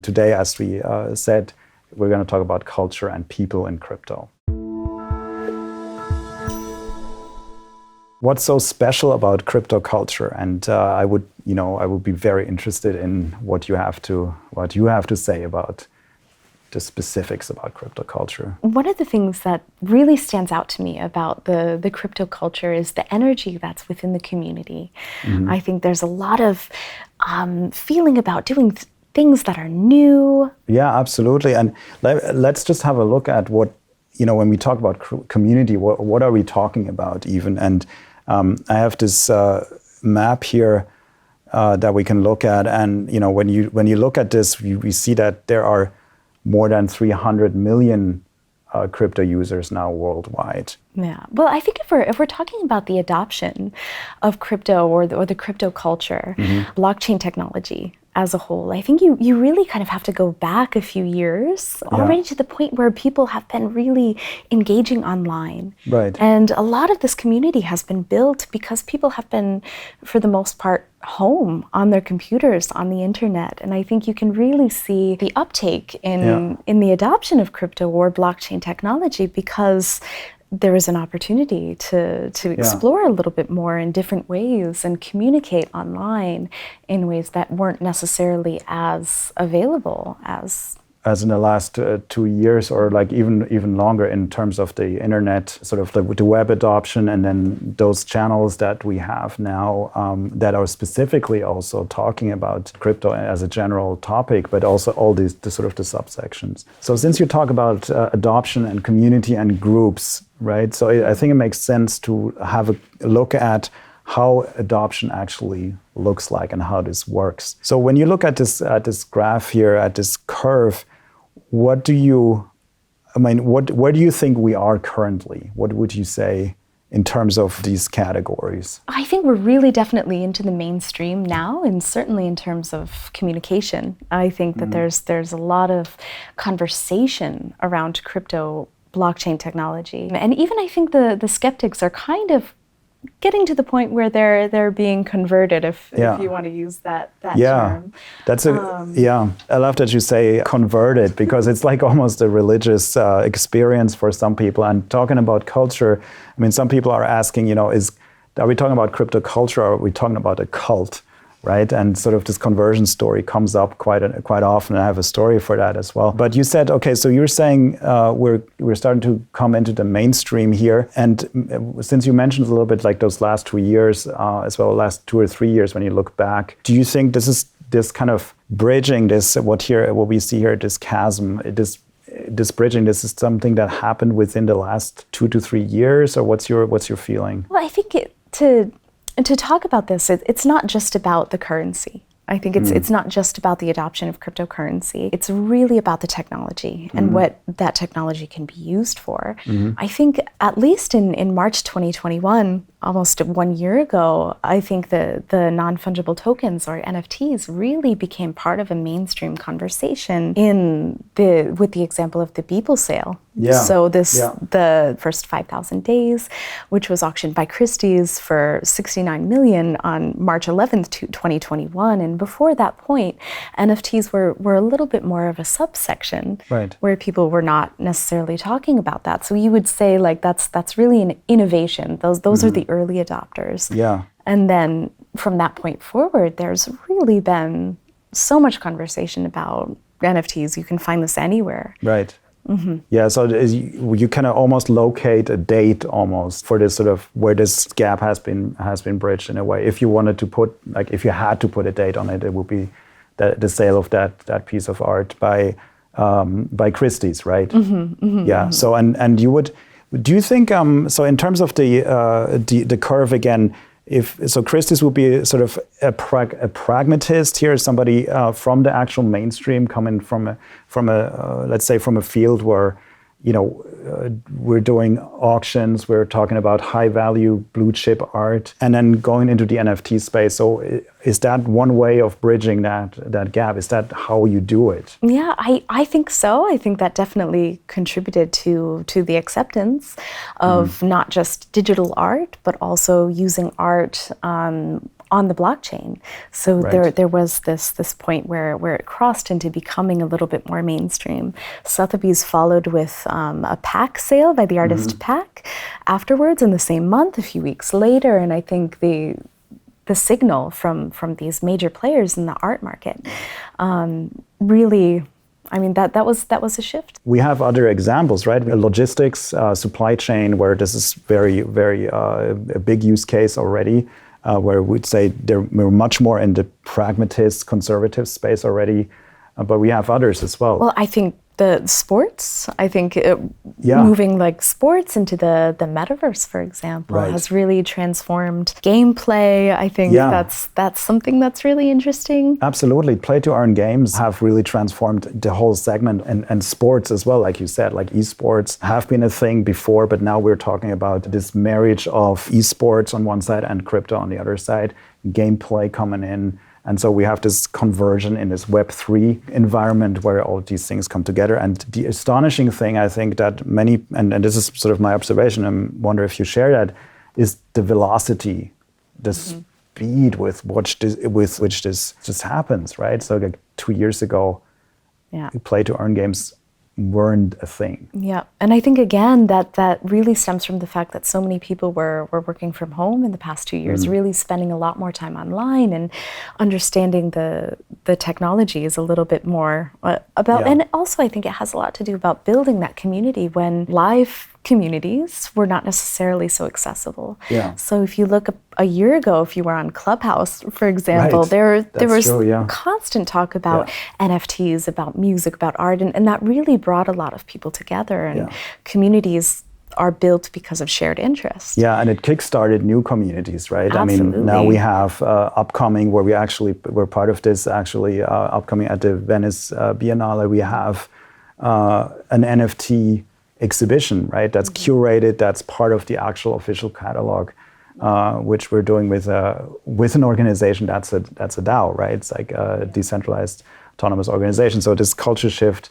today, as we said, we're going to talk about culture and people in crypto. What's so special about crypto culture? And I would be very interested in what you have to say about the specifics about crypto culture. One of the things that really stands out to me about the crypto culture is the energy that's within the community. Mm-hmm. I think there's a lot of feeling about doing things that are new. Yeah, absolutely. And let's just have a look at what, when we talk about community, what are we talking about even? And I have this map here that we can look at, and when you look at this, we see that there are more than 300 million crypto users now worldwide. Yeah. Well, I think if we're talking about the adoption of crypto or the crypto culture, mm-hmm. blockchain technology as a whole, I think you really kind of have to go back a few years already to the point where people have been really engaging online. Right. And a lot of this community has been built because people have been, for the most part, home on their computers, on the internet. And I think you can really see the uptake in the adoption of crypto or blockchain technology because there is an opportunity to explore a little bit more in different ways and communicate online in ways that weren't necessarily as available as in the last 2 years, or like even longer in terms of the internet, sort of the web adoption, and then those channels that we have now that are specifically also talking about crypto as a general topic, but also all the subsections. So since you talk about adoption and community and groups, right? So I think it makes sense to have a look at how adoption actually looks like and how this works. So when you look at this graph here, at this curve, where do you think we are currently? What would you say in terms of these categories? I think we're really definitely into the mainstream now, and certainly in terms of communication. I think that there's a lot of conversation around crypto blockchain technology. And even I think the skeptics are kind of getting to the point where they're being converted, if you want to use that term. I love that you say converted, because it's like almost a religious experience for some people. And talking about culture, I mean, some people are asking, are we talking about crypto culture, or are we talking about a cult? Right, and sort of this conversion story comes up quite often. I have a story for that as well. But you said, okay, so you're saying we're starting to come into the mainstream here, and since you mentioned a little bit like those last 2 years, as well, last 2 or 3 years, when you look back, do you think this kind of bridging, what we see here, this chasm, this bridging, this is something that happened within the last 2 to 3 years, or what's your feeling? Well, I think to talk about this, it's not just about the currency. I think it's not just about the adoption of cryptocurrency. It's really about the technology and what that technology can be used for. I think at least in March 2021, almost 1 year ago, I think the non-fungible tokens, or NFTs, really became part of a mainstream conversation with the example of the Beeple sale. Yeah. So the first 5,000 days, which was auctioned by Christie's for $69 million on March 11th, 2021. And before that point, NFTs were a little bit more of a subsection, right, where people were not necessarily talking about that. So you would say like that's really an innovation. Those are the early adopters. Yeah. And then from that point forward, there's really been so much conversation about NFTs. You can find this anywhere. Right. Yeah, so you kind of almost locate a date almost for this sort of where this gap has been bridged in a way. If you wanted to if you had to put a date on it, it would be the sale of that piece of art by Christie's, right? Yeah. So and you would. Do you think so? In terms of the curve again, so Christie's would be sort of a pragmatist here, somebody from the actual mainstream, coming from a let's say from a field where we're doing auctions, we're talking about high value blue chip art, and then going into the NFT space. So is that one way of bridging that gap? Is that how you do it? Yeah, I think so. I think that definitely contributed to the acceptance of not just digital art, but also using art on the blockchain. So Right. there was this point where it crossed into becoming a little bit more mainstream. Sotheby's followed with a pack sale by the artist Pack afterwards in the same month, a few weeks later, and I think the signal from these major players in the art market really, I mean, that was a shift. We have other examples, right? Logistics, supply chain, where this is very, very a big use case already, where we'd say we're much more in the pragmatist, conservative space already, but we have others as well. Well, I think the sports, Yeah. moving like sports into the metaverse, for example, Right. has really transformed gameplay. I think Yeah. that's something that's really interesting. Absolutely. Play-to-earn games have really transformed the whole segment, and sports as well, like you said, like esports have been a thing before, but now we're talking about this marriage of esports on one side and crypto on the other side, gameplay coming in. And so we have this conversion in this Web3 environment where all these things come together. And the astonishing thing, I think, that many, and this is sort of my observation, I wonder if you share that, is the velocity, the speed with which this just happens, right? So like 2 years ago, Yeah. play-to-earn games weren't a thing. Yeah, and I think again that really stems from the fact that so many people were working from home in the past 2 years, really spending a lot more time online and understanding the technologies a little bit more about. Yeah. And also, I think it has a lot to do about building that community when live communities were not necessarily so accessible. Yeah. So if you look a year ago, if you were on Clubhouse, for example, Right. there was true, yeah. constant talk about NFTs, about music, about art, and that really brought a lot of people together. And Yeah. communities are built because of shared interests. Yeah, and it kickstarted new communities, right? I mean, now Absolutely. we have upcoming, where we're part of this actually, upcoming at the Venice Biennale, we have an NFT exhibition, right? That's curated, that's part of the actual official catalog, which we're doing with an organization that's a DAO, right? It's like a decentralized autonomous organization. So this culture shift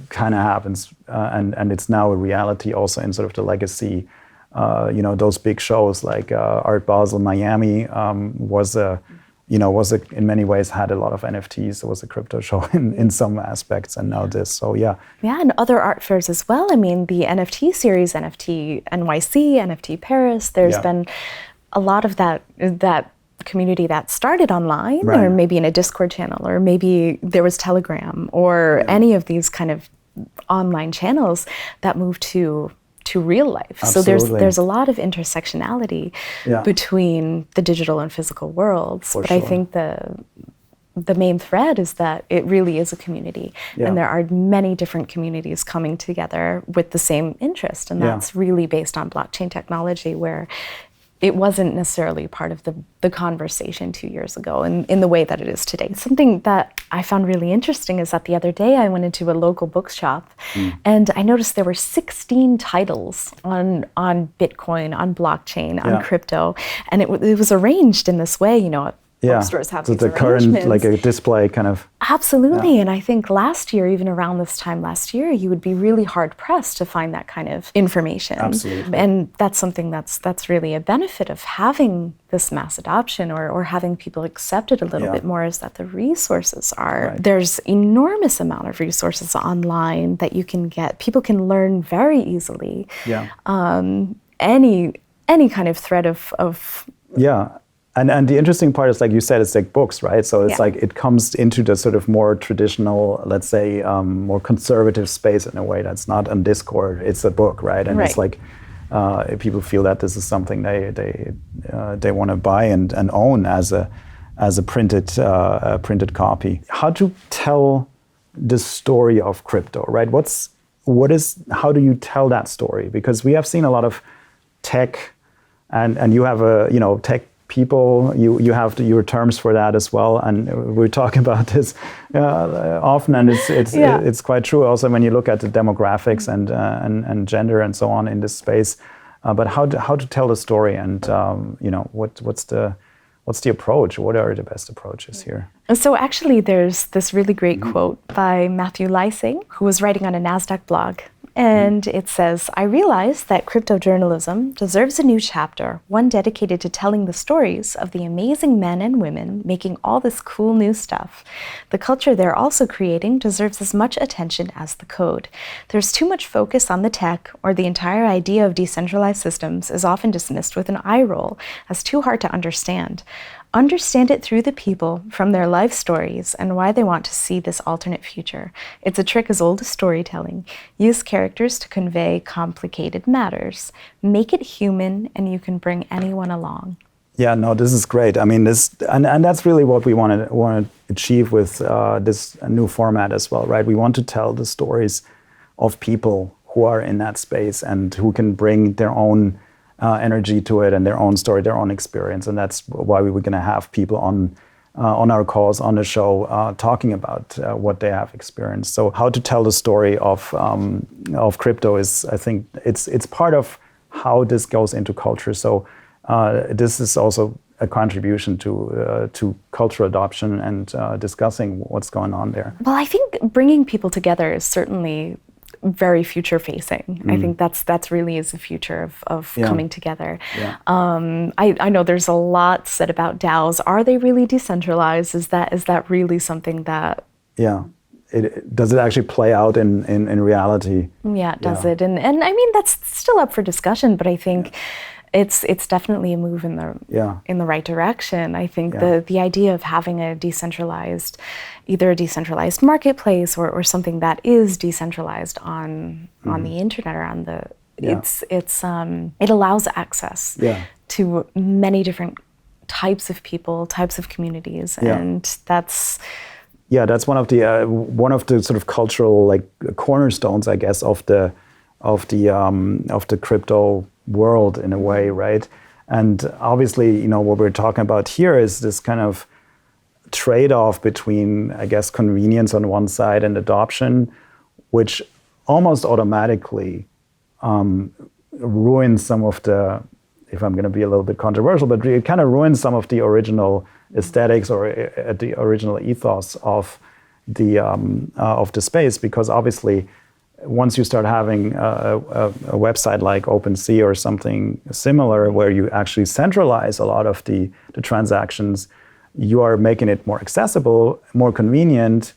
kind of happens, and it's now a reality also in sort of the legacy. Those big shows like Art Basel Miami was in many ways had a lot of NFTs. It was a crypto show in some aspects, and now this. So yeah. Yeah, and other art fairs as well. I mean, the NFT series, NFT NYC, NFT Paris, there's Yeah. been a lot of that community that started online, Right. or maybe in a Discord channel, or maybe there was Telegram, or any of these kind of online channels that moved to real life. Absolutely. So there's a lot of intersectionality Yeah. between the digital and physical worlds. For but I sure. think the main thread is that it really is a community, Yeah. and there are many different communities coming together with the same interest, and Yeah. that's really based on blockchain technology, where it wasn't necessarily part of the conversation 2 years ago in the way that it is today. Something that I found really interesting is that the other day I went into a local bookshop and I noticed there were 16 titles on Bitcoin, on blockchain, on Yeah. crypto, and it was arranged in this way, bookstores have so these the current, arrangements. like a display kind of. Absolutely. And I think last year, even around this time last year, you would be really hard pressed to find that kind of information. Absolutely. And that's something that's really a benefit of having this mass adoption, or having people accept it a little Yeah. bit more, is that the resources are, Right. there's enormous amount of resources online that you can get. People can learn very easily. Yeah. Any kind of thread of Yeah. And the interesting part is, like you said, it's like books, right? So it's Yeah. like it comes into the sort of more traditional, let's say, more conservative space in a way that's not on Discord. It's a book, right? And it's Right. like people feel that this is something they want to buy and own as a printed copy. How to tell the story of crypto, right? How do you tell that story? Because we have seen a lot of tech, and you have tech people, you have your terms for that as well, and we talk about this often, and it's quite true. Also, when you look at the demographics and gender and so on in this space, but how to tell the story, and what's the approach? What are the best approaches here? So actually, there's this really great quote by Matthew Leising, who was writing on a NASDAQ blog and it says, I realize that crypto journalism deserves a new chapter, one dedicated to telling the stories of the amazing men and women making all this cool new stuff. The culture they're also creating deserves as much attention as the code. There's too much focus on the tech, or the entire idea of decentralized systems is often dismissed with an eye roll as too hard to understand. Understand it through the people, from their life stories, and why they want to see this alternate future. It's a trick as old as storytelling. Use characters to convey complicated matters. Make it human, and you can bring anyone along. Yeah, no, this is great. I mean, and that's really what we want to achieve with this new format as well, right? We want to tell the stories of people who are in that space and who can bring their own energy to it and their own story, their own experience, and that's why we were going to have people on our calls, on the show, talking about what they have experienced. So, how to tell the story of crypto is, I think, it's part of how this goes into culture. So, this is also a contribution to cultural adoption and discussing what's going on there. Well, I think bringing people together is certainly very future facing. I think that's really is the future of coming together. Yeah. I know there's a lot said about DAOs. Are they really decentralized? Is that really something that? Yeah. Does it actually play out in reality? Yeah, does it? And I mean, that's still up for discussion, but I think it's definitely a move in the right direction. I think the idea of having either a decentralized marketplace or something that is decentralized on the internet or on the it allows access to many different types of people, types of communities, and that's one of the sort of cultural cornerstones, I guess, of the crypto world in a way, right? And obviously, what we're talking about here is this kind of trade-off between, I guess, convenience on one side and adoption, which almost automatically ruins some of the, if I'm going to be a little bit controversial, but it kind of ruins some of the original aesthetics or the original ethos of the space, because obviously, once you start having a website like OpenSea or something similar, where you actually centralize a lot of the transactions, you are making it more accessible, more convenient,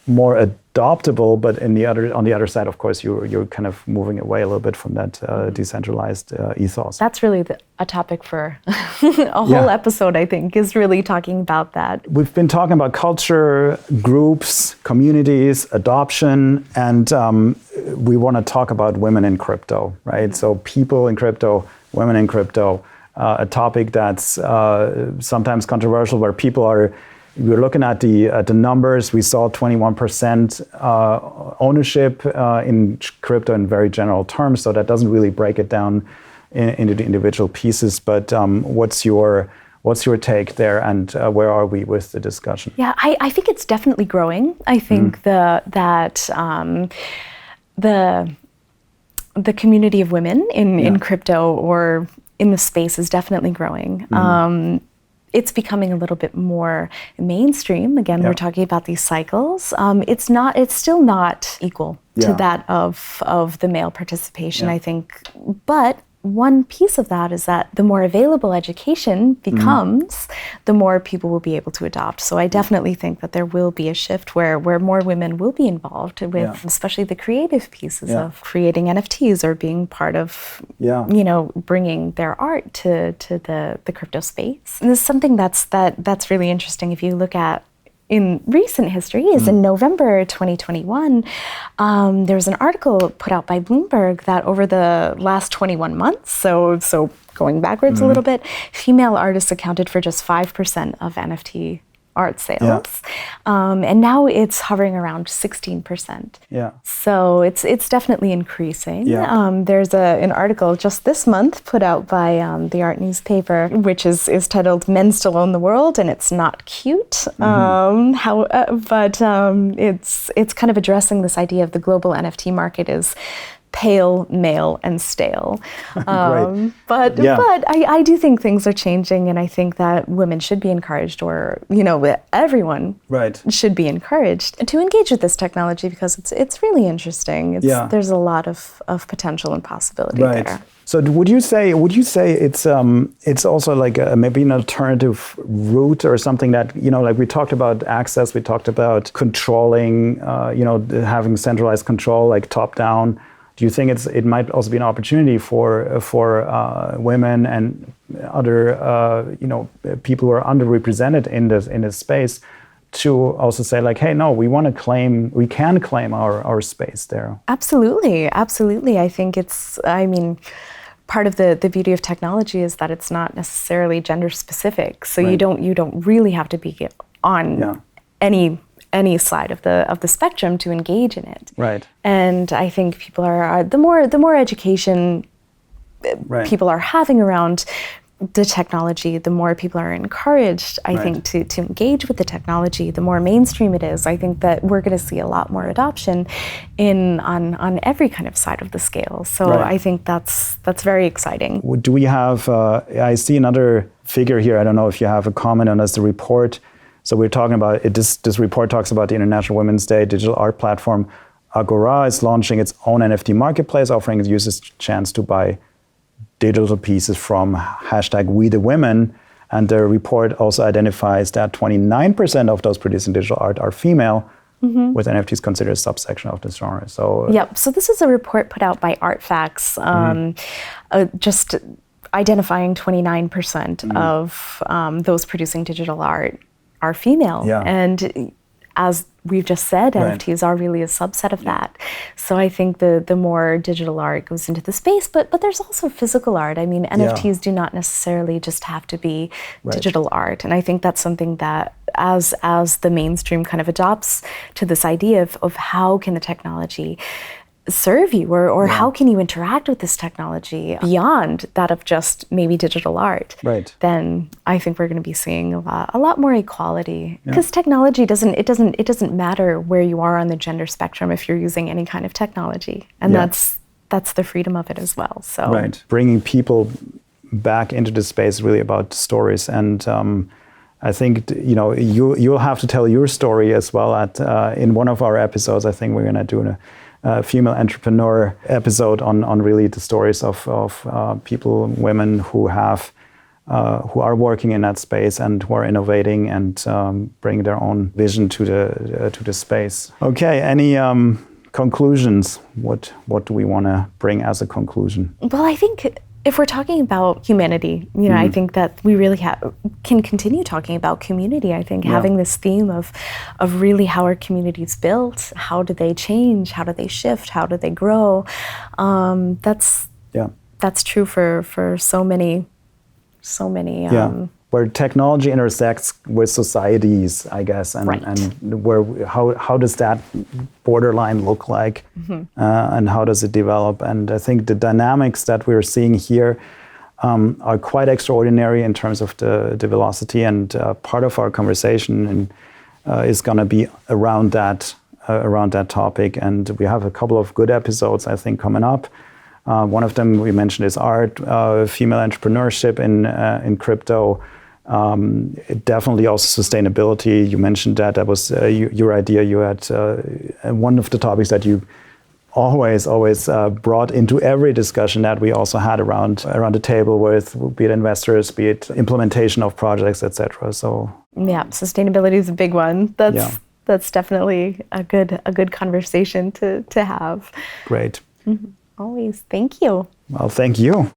more adoptable. But on the other side, of course, you're kind of moving away a little bit from that decentralized ethos. That's really a topic for a whole episode, I think, is really talking about that. We've been talking about culture, groups, communities, adoption, and we want to talk about women in crypto, right? So people in crypto, women in crypto, a topic that's sometimes controversial, where we're looking at the numbers. We saw 21% ownership in crypto in very general terms, so that doesn't really break it down into the individual pieces. But what's your take there, and where are we with the discussion? Yeah, I think it's definitely growing. I think the community of women in crypto or in the space is definitely growing. It's becoming a little bit more mainstream. Again, we're talking about these cycles. It's still not equal to that of the male participation, I think. But one piece of that is that the more available education becomes, the more people will be able to adopt. So I definitely think that there will be a shift where more women will be involved with, especially the creative pieces of creating NFTs or being part of, bringing their art to the crypto space. And this is something that's really interesting. If you look at in recent history, is in November 2021, there was an article put out by Bloomberg that over the last 21 months, so going backwards a little bit, female artists accounted for just 5% of NFT art sales, and now it's hovering around 16%. So it's definitely increasing. There's an article just this month put out by the art newspaper, which is titled "Men Still Own the World and It's Not Cute." It's kind of addressing this idea of the global NFT market is pale, male, and stale. Great. But I do think things are changing, and I think that women should be encouraged, or everyone should be encouraged to engage with this technology, because it's really interesting. There's a lot of potential and possibility there. So would you say it's also like maybe an alternative route or something that, like we talked about access, we talked about controlling, having centralized control, like top down. Do you think it might also be an opportunity for women and other people who are underrepresented in this space to also say like, hey, no, we can claim our space there? Absolutely. I think part of the beauty of technology is that it's not necessarily gender specific. So you don't really have to be on any side of the spectrum to engage in it. Right. And I think people are the more education people are having around the technology, the more people are encouraged, I think, to engage with the technology, the more mainstream it is. I think that we're going to see a lot more adoption on every kind of side of the scale. So I think that's very exciting. Do we have, I see another figure here, I don't know if you have a comment on this, the report. So we're talking about, this report talks about the International Women's Day digital art platform. Agora is launching its own NFT marketplace, offering users a chance to buy digital pieces from #WeTheWomen. And the report also identifies that 29% of those producing digital art are female, with NFTs considered a subsection of this genre. So so this is a report put out by Artfacts, just identifying 29% of those producing digital art are female. And as we've just said, NFTs are really a subset of that. So I think the more digital art goes into the space, but there's also physical art. I mean, NFTs do not necessarily just have to be digital art. And I think that's something that as the mainstream kind of adopts to this idea of how can the technology serve you, or how can you interact with this technology beyond that of just maybe digital art, then I think we're going to be seeing a lot more equality, because technology doesn't matter where you are on the gender spectrum if you're using any kind of technology, and that's the freedom of it as well. So bringing people back into the space is really about stories, and I think you'll have to tell your story as well in one of our episodes. I think we're going to do female entrepreneur episode on really the stories of people, women who are working in that space and who are innovating and bring their own vision to the space. Okay, any conclusions? What do we want to bring as a conclusion? Well, I think if we're talking about humanity, I think that we really can continue talking about community. I think having this theme of really how are communities built, how do they change, how do they shift, how do they grow, that's true for so many. Where technology intersects with societies, I guess, and how does that borderline look like, and how does it develop? And I think the dynamics that we're seeing here are quite extraordinary in terms of the velocity, and part of our conversation is going to be around that topic. And we have a couple of good episodes, I think, coming up. One of them we mentioned is art, female entrepreneurship in crypto. Definitely also sustainability. You mentioned that was your idea. You had one of the topics that you always brought into every discussion that we also had around the table with, be it investors, be it implementation of projects, etc. So sustainability is a big one. That's definitely a good conversation to have. Great. Always. Thank you. Well, thank you.